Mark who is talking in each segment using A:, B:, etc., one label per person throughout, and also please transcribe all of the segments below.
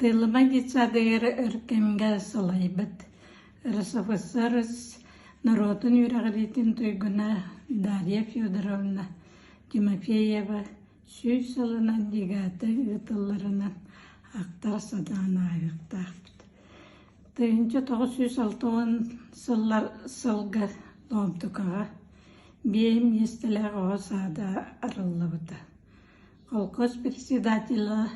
A: Тылыма детсадыгар өркемге салайбыт. РСФСР народын үрәгәлитен тойгуна Дарья Федоровна Тимофеева сүй сылынан дегаты ытылларынан ақтар садана айықтақпыт. Тыйынчы 906 сылға ломтукаға бейім естілер оғасада арыллабыты. Колхоз председателі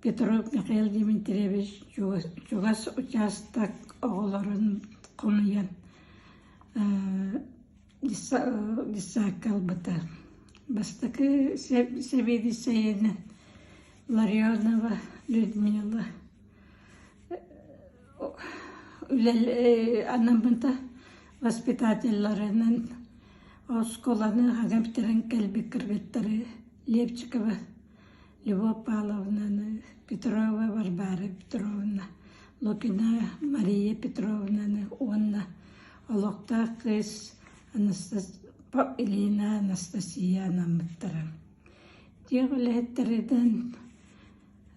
A: Петров Михаил Дмитриевич чугас участок оғыларын қомыян дисакал бұта. Бастықы себеді сейені Ларионова Людмила анамынта воспитательларынан осколаны хагамптерін кәлбі кіргеттері Левчикова Любовь Павловна, Петрова Варвара Петровна, Лукина Мария Петровна, Онна, Олоқта қыз Елена Анастасия намыттары. Теғілеттерден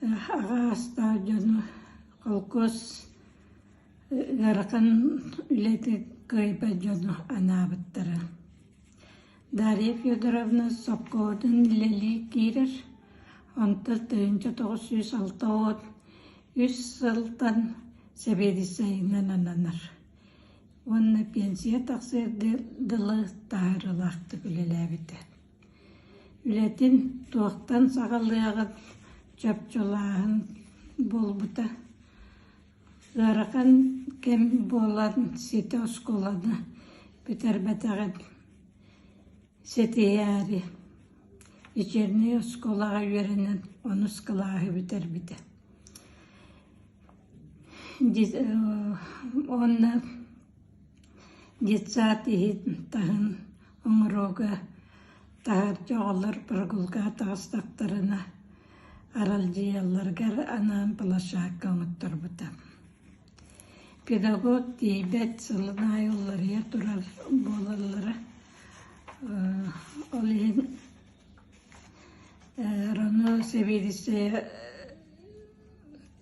A: аға стадионы колхоз ғарқан үлеті көйбі жону анабыттары. Дарья Федоровна Сопковдың лели кирер, онтыр 1906 үш сылтан себеді сайынан ананар. Онна пенсия тақсырды дылы тағырылақты күлеләбіді. Үлетін туақтан сағалығын чөп-чолағын болбыта. Ғарқан кем болатын сеті осколаны бітер-бәтіғын сетеяри. Вечерний осколаға үйерінен оны скалағы бітер-біті. Онна детсат ехетін тағын оңырога тағыр жоғалар біргулға тағыстақтарына аралжияларғар анан палашаққа оңыттыр бұта. Педагог дейбет сылына айыллария тұрар болалары. Олин Рано Севидисе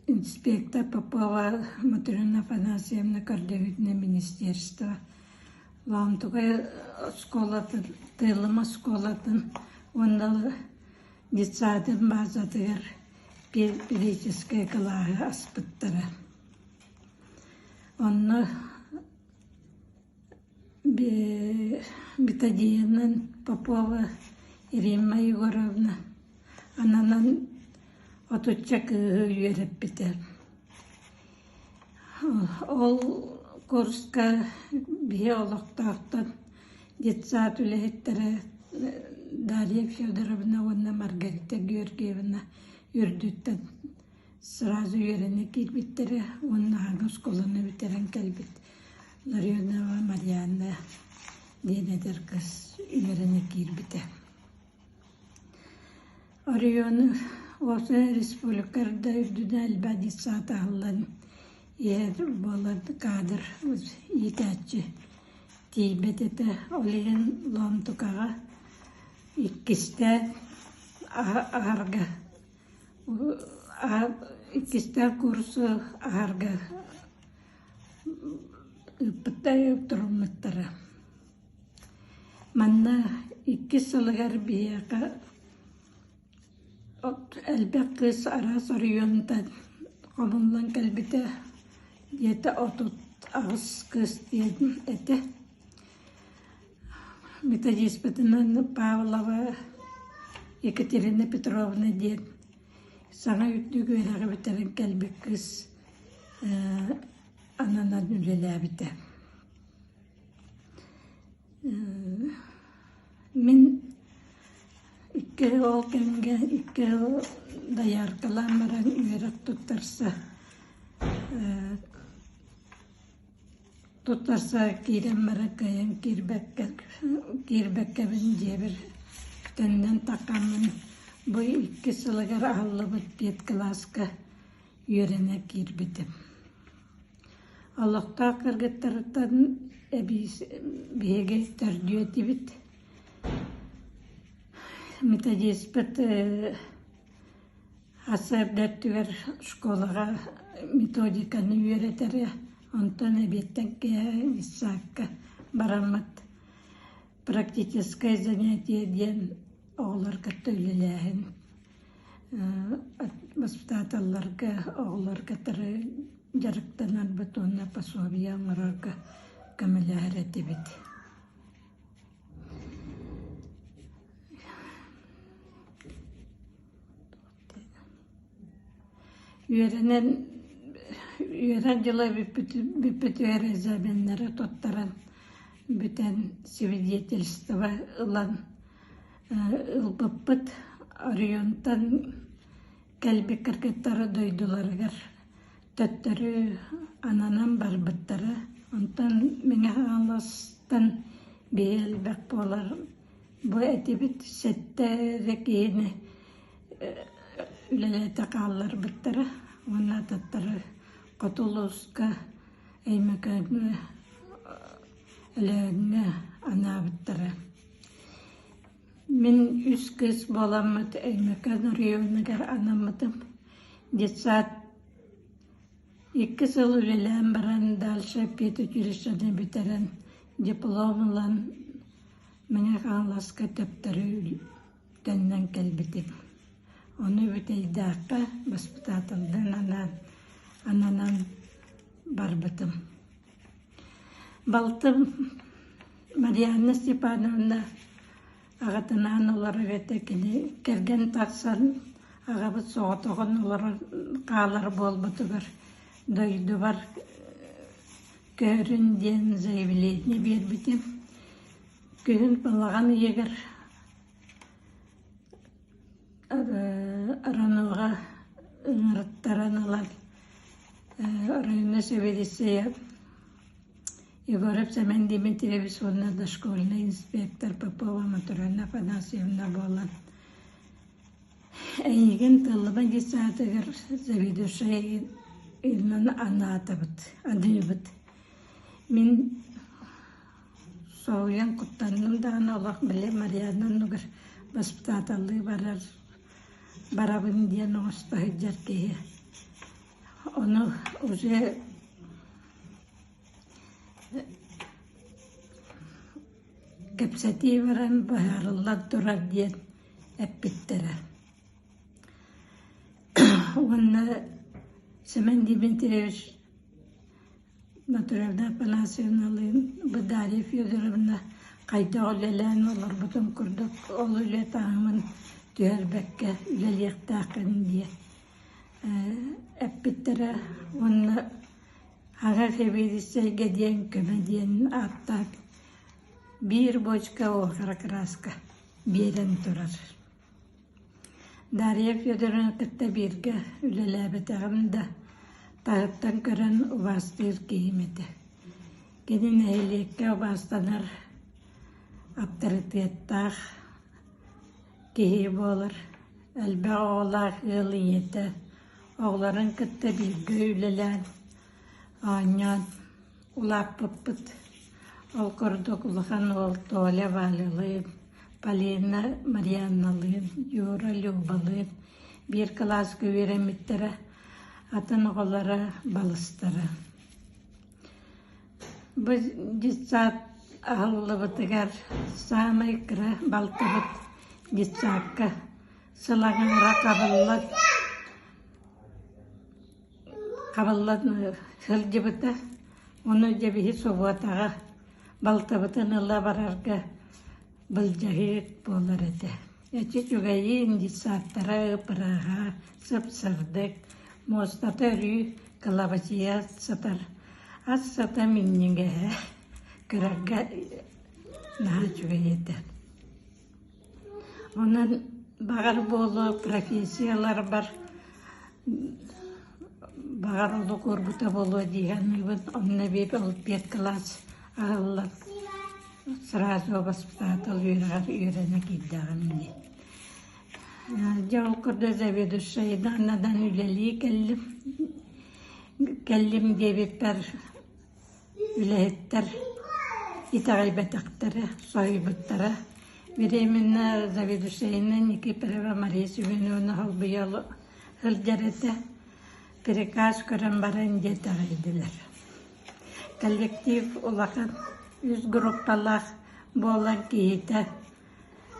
A: инспектор Попова Матрена Афанасьевна Кардевитне министерство. Ламтуга школатын, тылыма школатын, онда детсадын базатығыр периодическая калағы аспыттары. Онны Бетадиевна Попова Ирина Егоровна ананан отучак үйеріп бітер. Ол курска биологтақтан детсад үлеттері Дарья Федоровна, онна Маргарита Георгиевна үрдіттен сразу үйеріне келбеттері, онна аңы школаны бітерін келбет. Ларионова Марьяна денедер қыз үйеріне келбеті. Орионы осы республикарда үрдіні әлбәді саты алын ер болады кадр етәтші тейбет еті олеген ломтукаға иккісті ағарға иккісті курсы ағарға үпіттай тұрмыттары. Манна иккі сылығар бияға әлбәк қыз арас орионтан қомылан кәлбіті деті отут ағыз қыз дедім әті. Методиспетінен Павлова Екатерина Петровна дед. Саңа үттігі өрәғі бітерін кәлбік қыз ананан үлелі әбіті. Мен икке ол кемге икке даяркаламаран үйерек тұттарса кейден мара кайын кирбәккәбін жебір тәннен тақамын бұй икке сылығар ағылы бұт бет класска үйеріне кирбітім. Аллахта қырғыттарыттан беге тәрдүйеті біт. Методиспет Асырдаттыгар школага методиканы үйрәтәре, онтан әбеттен кәйсәккә барамат. Практическое занятие ден оғларға төліләхін. Воспитателларға, оғларға тәрі жарықтанар бұтонна пособия оңырарға көміләхір әтебет. Үйерен жылы бүппіті әзәбенлері тоттаран бүтән свидетельство ылан ылбыппыт орионтан кәлбі кіркеттары дойдуларығар төттөрү ананан барбыттары онтан меңе аластан бейелбәк болар бу әтебит сәттәрі кейіні үлеләті қалар бұттары онна таттары Котулуска әймәкәні әләңі анабыттары. Мен үз кыз боламыд әймәкән районығар анамыдым. Детсат 2 жыл үлелән баран дальше педучилищені бітерен дипломылан меңе қаңласқа төптері тәннен кәлбетім. Оны өтейдаққа воспитателден ананан барбытым. Балтым Марьяна Степановна ағатынан олары өтекіне керген тақсан ағабыт соғытығын олары қалар болбытығыр. Дойду бар көрін ден заявление бербітім. Күйін балаған егір арануға ыңырыттаран алар. Районна Севедисея Егоров Семен Дмитриевич онна дошкольный инспектор Попова Матурана Афанасьевна болан. Әйген тылыма десатығыр заведушай илнан анатыбыт. Мен соуян құттанным дағын олақ біле Марьянан нүгір воспитаталы барабын ден оғысты хүджар кейі. Onu уже кепсети варан бахарыллар турар диен әппеттері. Онна Семен Дмитриевич Матуревна Афанасьевналын Дарья Федоровна қайта олелән олар бұтын күрдік ол үле тағымын түйербәкке үлелектақын дие. Әппеттері оны аға хебедісейге ден көмеден аттақ бір бочка оғыр краска берен тұрар. Дарья Федоровна кітті берге үлеләбетағымда тағыптан көрін ұбастыр кейімеді. Кенін әйлекке ұбастанар авторитеттақ кейі болыр. Әлбә оғылақ ғылы еті. Оғларын кітті білгі үлелән, анян, улап бұппыт. Ол көрдік ұлыған ол Толя Валилын, Полина Марьяналын, Юра Любалын, бір класс көвереметтері, атын оғылары балыстары. Біз детсат ағылы бұтығар, самай кірі балты бұт детсатқа сылағынға қабыллат. Қабылладны хылжыбыта, оны жабихи собуатаға балтабытын ұла барарға бұлжағиық болар әді. Әчі жүгайы инди саттара ұпыраға сып-сырдық, мостаты үрі кылабасия сатар. Аз сата миннеге көрәға наға жүгайыды. Онын бағар болу профессиялар бар. Бағар олы көрбіті болу деген онына бейбі ол 5 класс ағылар. Сразу воспитател үйрені кейдіғымде. Жауыл күрді заведушайды анадан үлелі кәлім дебеттер, үлеттер, итағайбетақтары, сойбыттары. Временно заведушайынан Никипарова Мария Сювеновна Халбиялы hıljarete prikaz kören baran jetagıydılar. Kollektiv olakan 100 gruppalar bolan kihite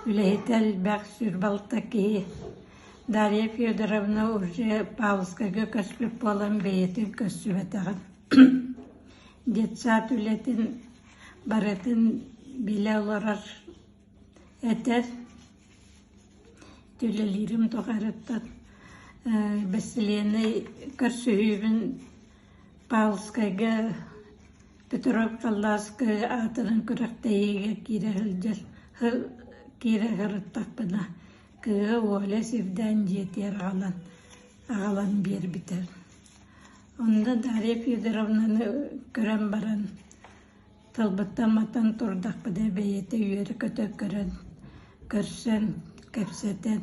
A: Ülehitel bak sürbalta ki Darya Fyodorovna уже Pavlskaga köslüp bolan beyetin kössübetagın. Детсат ületin baratın bile olarak eter. Tülelirim tokarıttan. Besiliyeni körsühübün Pavlskaga Petrov Kallaska atının kıraktayiga kirehilcer. Kira hırıttak bana. Kığı oğle sevden jeter ağalan bir biter. Onda Darya Fyodorovna'nı gören baran. Talbattamatan turdak bana beyete yürü kötü gören. Körsen, köpseten.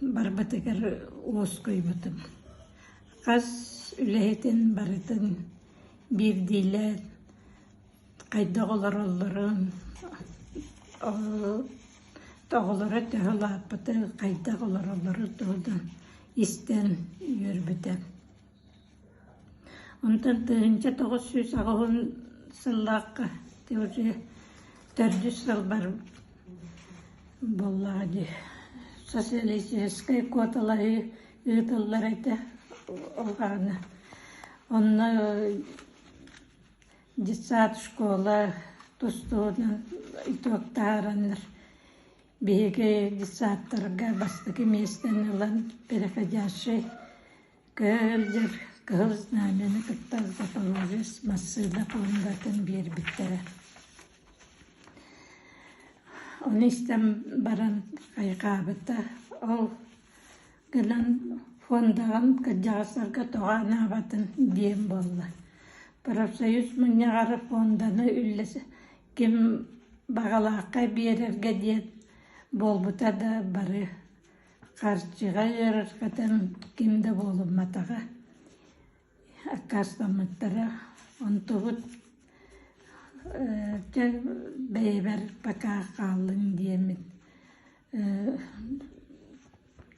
A: Barbatıkar oğuz koymadım. Kaz ülehetin baratın bir diler. Kayda olarların Toğulara töhül apıtı, kayda olarları doğudan isten yürübüden. Ondan dığınca 900 ağın sıllıqqa, teori 400 yıl var bolladı. Sosyalistiskay kotaları ıtılları da olğanı. Onunla Детсад школа тустуна итоктараннар. Биге детсадтарга бастыгы местен алан переходящий көлдер кыл знамени кыттар запорожец массыда пондатын бир биттере. Оны истем баран кайкабыта ол гынан фондаган кыджагасарга тоған абатын дием болла. Профсоюз мынягары фонданы үллесе ким бағалаққа берерге дет болбута да бары қарчыға еріргатан кимде болыматаға акастамыттара онтуғыт бейбер бака қалын диемін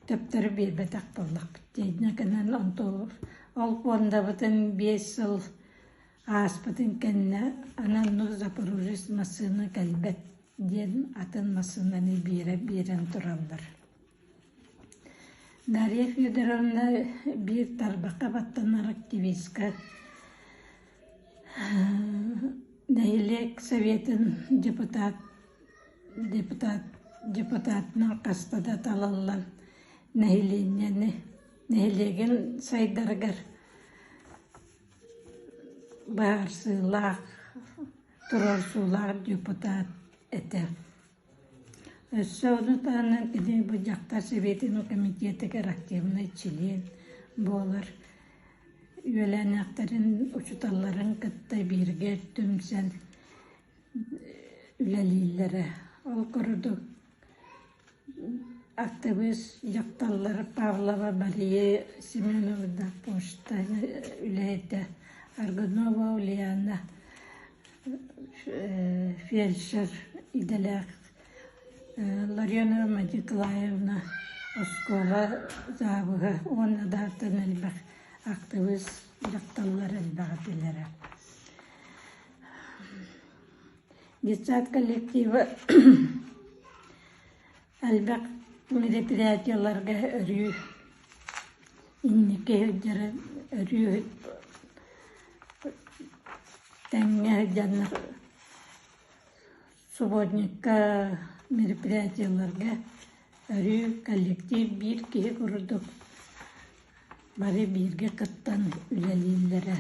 A: төптері бейбетақ боллақ біттейдіне кінен онтуғыр ол фонда бұтын 5 жыл Аспытын кәнне ананну Запорожец масыны кәлбәт ден атын масынаны берен тұралдар. Дарья Федоровна bir тарбақа баттанар активистка. Нәйлек Советин депутатның қастада талалан нәйлеген сайдаргар Bağırsızlar, turorsular депутат etər. Sonra da bu Caqtar Sovetinin komiteti aktivni член болар. Üyeleneklerin, uçutalların kıtta birge tümsen ülelilere. Ol kurudu. Aktivist Caqtalları Pavlova Mariya Semenovda poşta üleyde. Argunova Uliana, фельдшер İdelak, Laryona Nikolaevna Oskova zabığı, ona da tanılmak aktivist Caqtallar elbağıdilere. Детсад коллективі әлбәқ мероприятияларға өрүй, иннеке өрүй Тәңе жанр субботникка мероприятияларға өрі коллектив bir кие құрдық. Бары бірге қыттан үлелейлері.